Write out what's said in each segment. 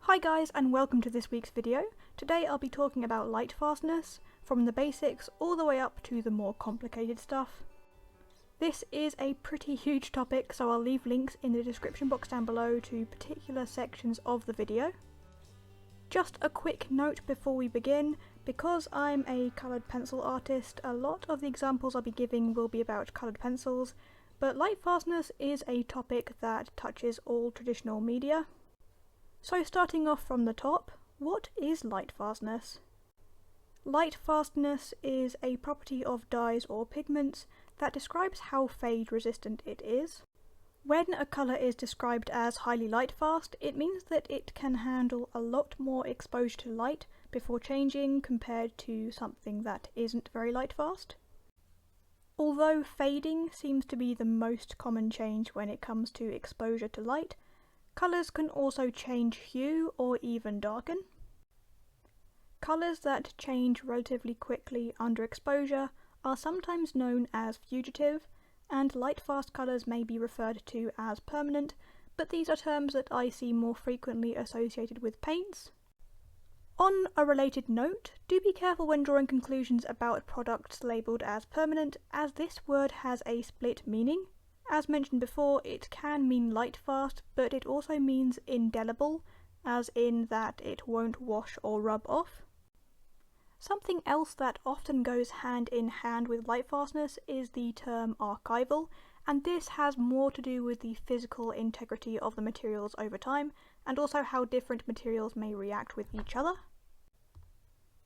Hi guys, and welcome to this week's video. Today I'll be talking about lightfastness, from the basics all the way up to the more complicated stuff. This is a pretty huge topic, so I'll leave links in the description box down below to particular sections of the video. Just a quick note before we begin, because I'm a coloured pencil artist, a lot of the examples I'll be giving will be about coloured pencils, but lightfastness is a topic that touches all traditional media. So starting off from the top, what is lightfastness? Lightfastness is a property of dyes or pigments that describes how fade resistant it is. When a colour is described as highly lightfast, it means that it can handle a lot more exposure to light before changing compared to something that isn't very lightfast. Although fading seems to be the most common change when it comes to exposure to light, colours can also change hue or even darken. Colours that change relatively quickly under exposure are sometimes known as fugitive, and lightfast colours may be referred to as permanent, but these are terms that I see more frequently associated with paints. On a related note, do be careful when drawing conclusions about products labelled as permanent, as this word has a split meaning. As mentioned before, it can mean lightfast, but it also means indelible, as in that it won't wash or rub off. Something else that often goes hand in hand with lightfastness is the term archival, and this has more to do with the physical integrity of the materials over time, and also how different materials may react with each other.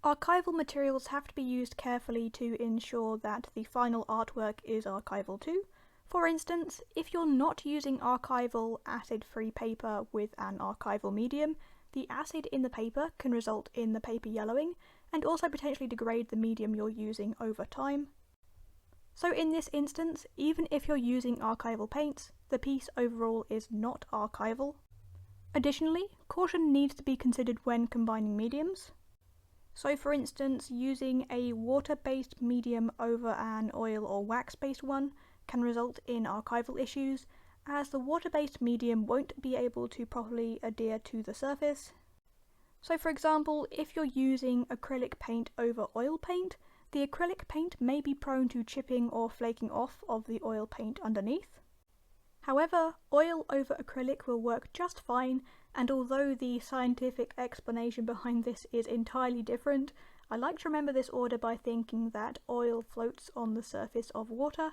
Archival materials have to be used carefully to ensure that the final artwork is archival too. For instance, if you're not using archival acid-free paper with an archival medium, the acid in the paper can result in the paper yellowing and also potentially degrade the medium you're using over time. So in this instance, even if you're using archival paints, the piece overall is not archival. Additionally, caution needs to be considered when combining mediums. So for instance, using a water-based medium over an oil or wax-based one can result in archival issues, as the water-based medium won't be able to properly adhere to the surface. So for example, if you're using acrylic paint over oil paint, the acrylic paint may be prone to chipping or flaking off of the oil paint underneath. However, oil over acrylic will work just fine, and although the scientific explanation behind this is entirely different, I like to remember this order by thinking that oil floats on the surface of water.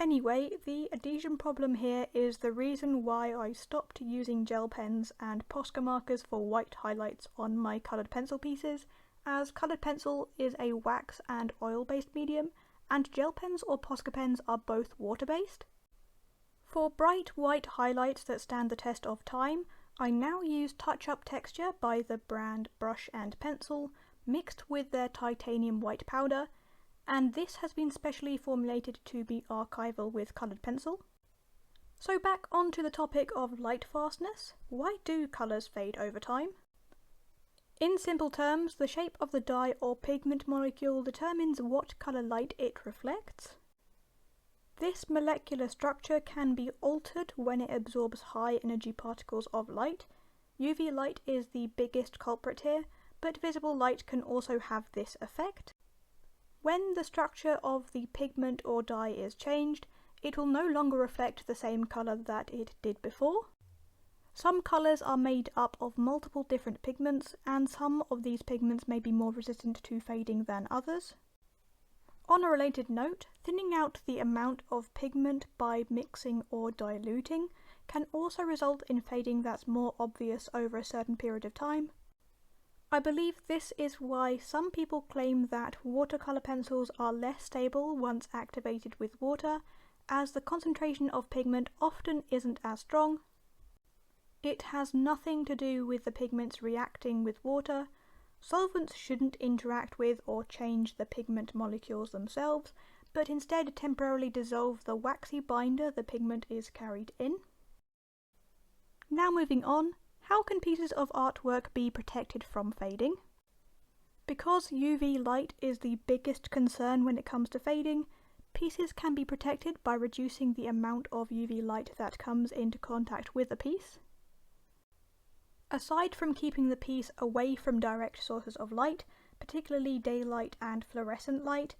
Anyway, the adhesion problem here is the reason why I stopped using gel pens and Posca markers for white highlights on my coloured pencil pieces, as coloured pencil is a wax and oil based medium, and gel pens or Posca pens are both water based. For bright white highlights that stand the test of time, I now use Touch Up Texture by the brand Brush and Pencil, mixed with their titanium white powder, and this has been specially formulated to be archival with coloured pencil. So back onto the topic of lightfastness, why do colours fade over time? In simple terms, the shape of the dye or pigment molecule determines what colour light it reflects. This molecular structure can be altered when it absorbs high energy particles of light. UV light is the biggest culprit here, but visible light can also have this effect. When the structure of the pigment or dye is changed, it will no longer reflect the same colour that it did before. Some colours are made up of multiple different pigments, and some of these pigments may be more resistant to fading than others. On a related note, thinning out the amount of pigment by mixing or diluting can also result in fading that's more obvious over a certain period of time. I believe this is why some people claim that watercolour pencils are less stable once activated with water, as the concentration of pigment often isn't as strong. It has nothing to do with the pigments reacting with water. Solvents shouldn't interact with or change the pigment molecules themselves, but instead temporarily dissolve the waxy binder the pigment is carried in. Now moving on. How can pieces of artwork be protected from fading? Because UV light is the biggest concern when it comes to fading, pieces can be protected by reducing the amount of UV light that comes into contact with a piece. Aside from keeping the piece away from direct sources of light, particularly daylight and fluorescent light,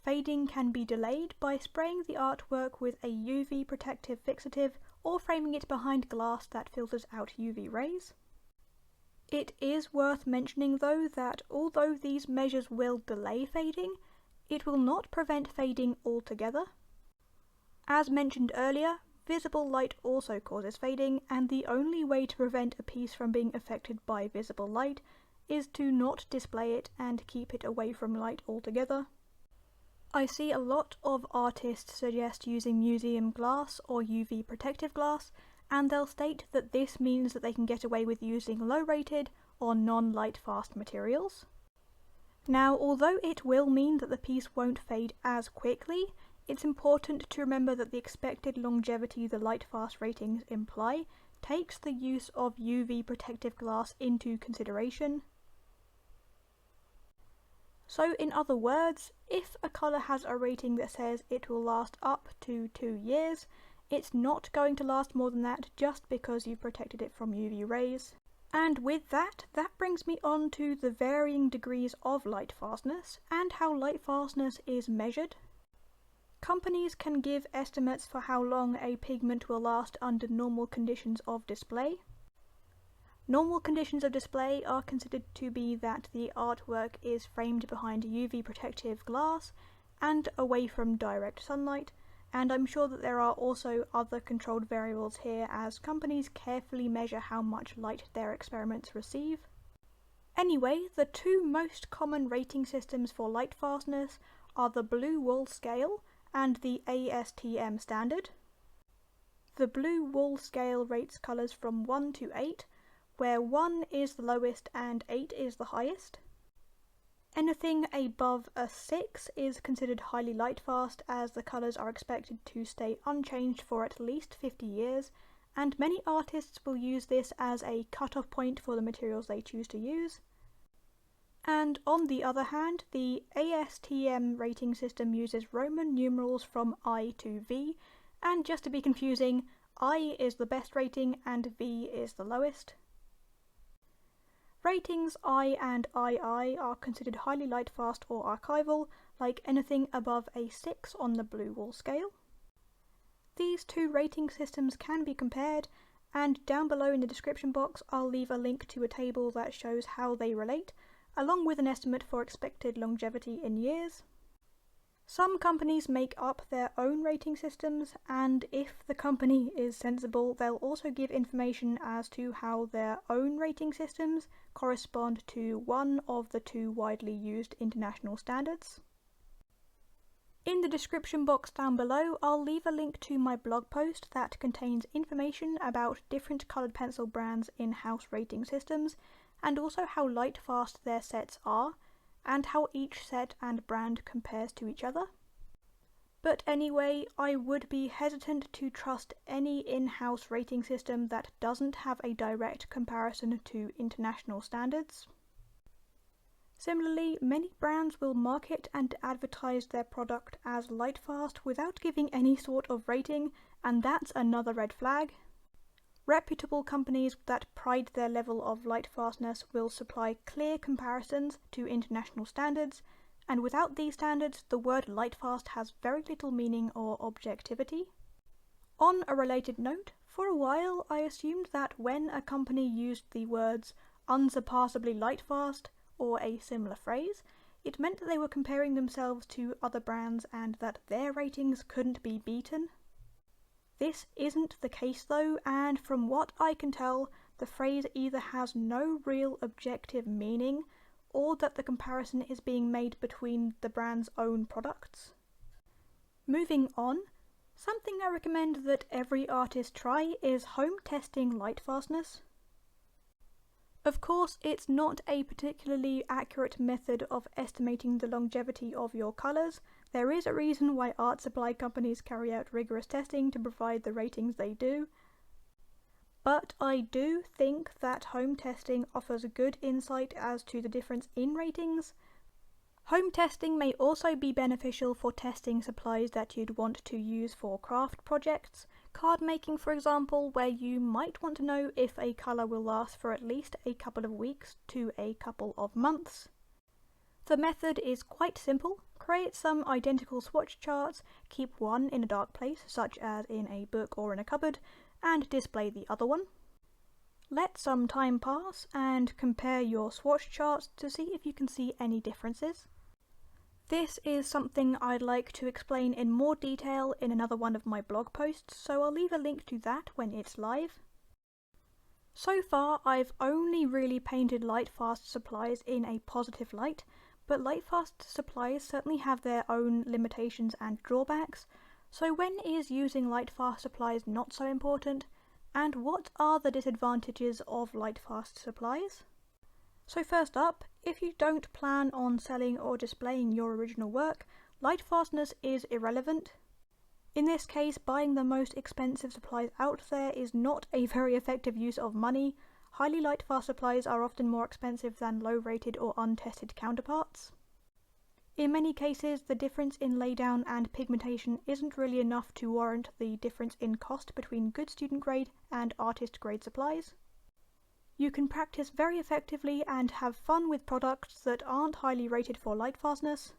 fading can be delayed by spraying the artwork with a UV protective fixative or framing it behind glass that filters out UV rays. It is worth mentioning though that although these measures will delay fading, it will not prevent fading altogether. As mentioned earlier, visible light also causes fading, and the only way to prevent a piece from being affected by visible light is to not display it and keep it away from light altogether. I see a lot of artists suggest using museum glass or UV protective glass, and they'll state that this means that they can get away with using low-rated or non-lightfast materials. Now, although it will mean that the piece won't fade as quickly, it's important to remember that the expected longevity the lightfast ratings imply takes the use of UV protective glass into consideration. So in other words, if a colour has a rating that says it will last up to 2 years, it's not going to last more than that just because you've protected it from UV rays. And with that brings me on to the varying degrees of lightfastness and how lightfastness is measured. Companies can give estimates for how long a pigment will last under normal conditions of display. Normal conditions of display are considered to be that the artwork is framed behind UV protective glass and away from direct sunlight, and I'm sure that there are also other controlled variables here as companies carefully measure how much light their experiments receive. Anyway, the two most common rating systems for lightfastness are the blue wool scale and the ASTM standard. The blue wool scale rates colours from 1 to 8, where 1 is the lowest and 8 is the highest. Anything above a 6 is considered highly lightfast, as the colours are expected to stay unchanged for at least 50 years, and many artists will use this as a cut-off point for the materials they choose to use. And on the other hand, the ASTM rating system uses Roman numerals from I to V, and just to be confusing, I is the best rating and V is the lowest. Ratings I and II are considered highly lightfast or archival, like anything above a 6 on the blue wool scale. These two rating systems can be compared, and down below in the description box I'll leave a link to a table that shows how they relate, along with an estimate for expected longevity in years. Some companies make up their own rating systems, and if the company is sensible, they'll also give information as to how their own rating systems correspond to one of the two widely used international standards. In the description box down below, I'll leave a link to my blog post that contains information about different coloured pencil brands' in-house rating systems, and also how lightfast their sets are, and how each set and brand compares to each other. But anyway, I would be hesitant to trust any in-house rating system that doesn't have a direct comparison to international standards. Similarly, many brands will market and advertise their product as lightfast without giving any sort of rating, and that's another red flag. Reputable companies that pride their level of lightfastness will supply clear comparisons to international standards, and without these standards, the word lightfast has very little meaning or objectivity. On a related note, for a while I assumed that when a company used the words unsurpassably lightfast or a similar phrase, it meant that they were comparing themselves to other brands and that their ratings couldn't be beaten. This isn't the case though, and from what I can tell, the phrase either has no real objective meaning, or that the comparison is being made between the brand's own products. Moving on, something I recommend that every artist try is home testing lightfastness. Of course, it's not a particularly accurate method of estimating the longevity of your colours. There is a reason why art supply companies carry out rigorous testing to provide the ratings they do. But I do think that home testing offers a good insight as to the difference in ratings. Home testing may also be beneficial for testing supplies that you'd want to use for craft projects, Card making, for example, where you might want to know if a colour will last for at least a couple of weeks to a couple of months. The method is quite simple. Create some identical swatch charts, keep one in a dark place, such as in a book or in a cupboard, and display the other one. Let some time pass and compare your swatch charts to see if you can see any differences. This is something I'd like to explain in more detail in another one of my blog posts, so I'll leave a link to that when it's live. So far, I've only really painted Lightfast supplies in a positive light, but Lightfast supplies certainly have their own limitations and drawbacks, so when is using Lightfast supplies not so important, and what are the disadvantages of Lightfast supplies? So first up, if you don't plan on selling or displaying your original work, Lightfastness is irrelevant. In this case, buying the most expensive supplies out there is not a very effective use of money. Highly Lightfast supplies are often more expensive than low-rated or untested counterparts. In many cases, the difference in laydown and pigmentation isn't really enough to warrant the difference in cost between good student grade and artist grade supplies. You can practice very effectively and have fun with products that aren't highly rated for Lightfastness.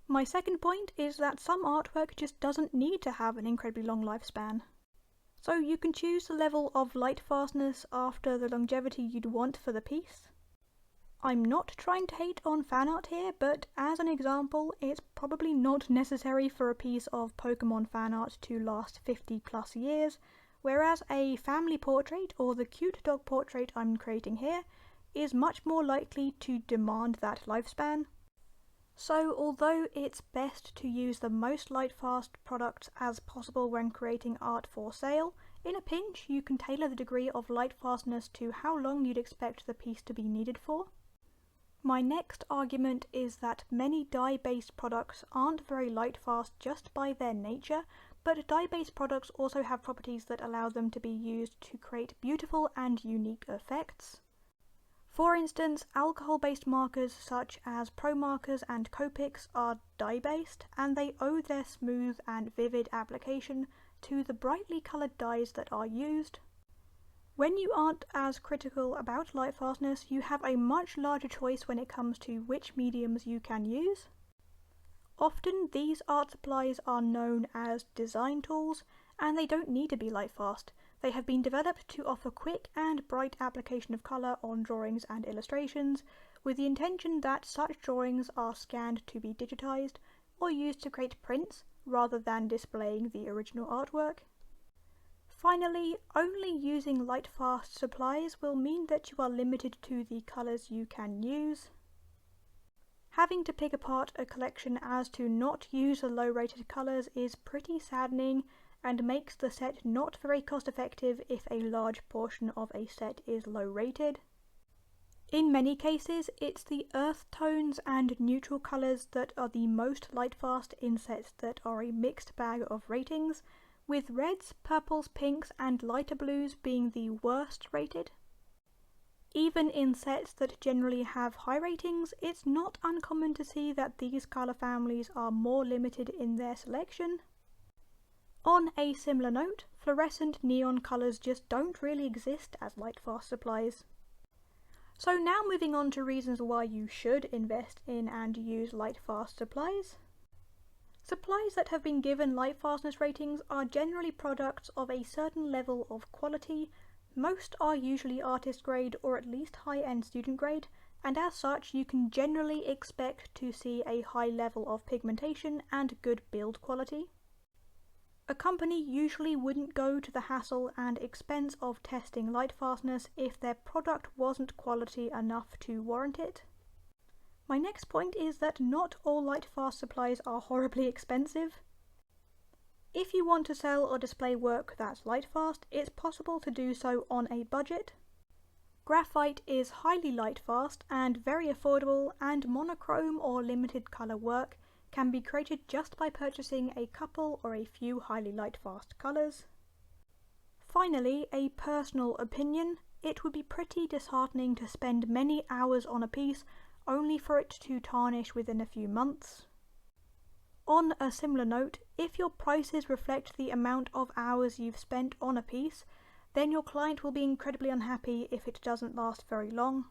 My second point is that some artwork just doesn't need to have an incredibly long lifespan. So you can choose the level of Lightfastness after the longevity you'd want for the piece. I'm not trying to hate on fan art here, but as an example, it's probably not necessary for a piece of Pokemon fan art to last 50 plus years, whereas a family portrait, or the cute dog portrait I'm creating here, is much more likely to demand that lifespan. So although it's best to use the most Lightfast products as possible when creating art for sale, in a pinch you can tailor the degree of Lightfastness to how long you'd expect the piece to be needed for. My next argument is that many dye-based products aren't very Lightfast just by their nature, but dye-based products also have properties that allow them to be used to create beautiful and unique effects. For instance, alcohol-based markers such as Pro Markers and Copics are dye-based, and they owe their smooth and vivid application to the brightly coloured dyes that are used. When you aren't as critical about Lightfastness, you have a much larger choice when it comes to which mediums you can use. Often these art supplies are known as design tools, and they don't need to be Lightfast. They have been developed to offer quick and bright application of colour on drawings and illustrations, with the intention that such drawings are scanned to be digitised or used to create prints rather than displaying the original artwork. Finally, only using Lightfast supplies will mean that you are limited to the colours you can use. Having to pick apart a collection as to not use the low-rated colours is pretty saddening and makes the set not very cost-effective if a large portion of a set is low-rated. In many cases, it's the earth tones and neutral colours that are the most Lightfast in sets that are a mixed bag of ratings, with reds, purples, pinks and lighter blues being the worst rated. Even in sets that generally have high ratings, it's not uncommon to see that these colour families are more limited in their selection. On a similar note, fluorescent neon colours just don't really exist as Lightfast supplies. So now moving on to reasons why you should invest in and use Lightfast supplies. Supplies that have been given Lightfastness ratings are generally products of a certain level of quality. Most are usually artist grade or at least high-end student grade, and as such you can generally expect to see a high level of pigmentation and good build quality. A company usually wouldn't go to the hassle and expense of testing Lightfastness if their product wasn't quality enough to warrant it. My next point is that not all Lightfast supplies are horribly expensive. If you want to sell or display work that's Lightfast, it's possible to do so on a budget. Graphite is highly Lightfast and very affordable, and monochrome or limited colour work can be created just by purchasing a couple or a few highly Lightfast colours. Finally, a personal opinion, it would be pretty disheartening to spend many hours on a piece only for it to tarnish within a few months. On a similar note, if your prices reflect the amount of hours you've spent on a piece, then your client will be incredibly unhappy if it doesn't last very long.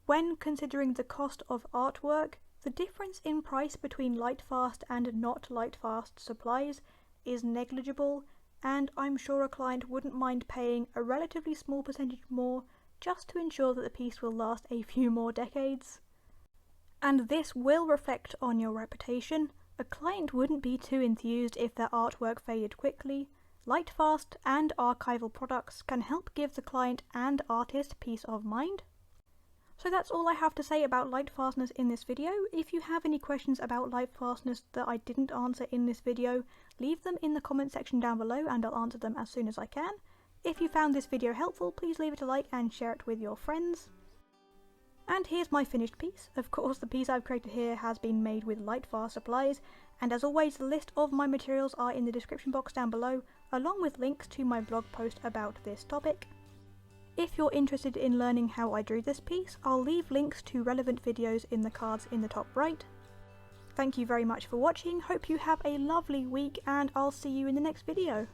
When considering the cost of artwork, the difference in price between Lightfast and not Lightfast supplies is negligible, and I'm sure a client wouldn't mind paying a relatively small percentage more just to ensure that the piece will last a few more decades. And this will reflect on your reputation. A client wouldn't be too enthused if their artwork faded quickly. Lightfast and archival products can help give the client and artist peace of mind. So that's all I have to say about lightfastness in this video. If you have any questions about lightfastness that I didn't answer in this video, leave them in the comment section down below and I'll answer them as soon as I can. If you found this video helpful, please leave it a like and share it with your friends. And here's my finished piece. Of course, the piece I've created here has been made with Lightfast supplies, and as always, the list of my materials are in the description box down below, along with links to my blog post about this topic. If you're interested in learning how I drew this piece, I'll leave links to relevant videos in the cards in the top right. Thank you very much for watching, hope you have a lovely week, and I'll see you in the next video.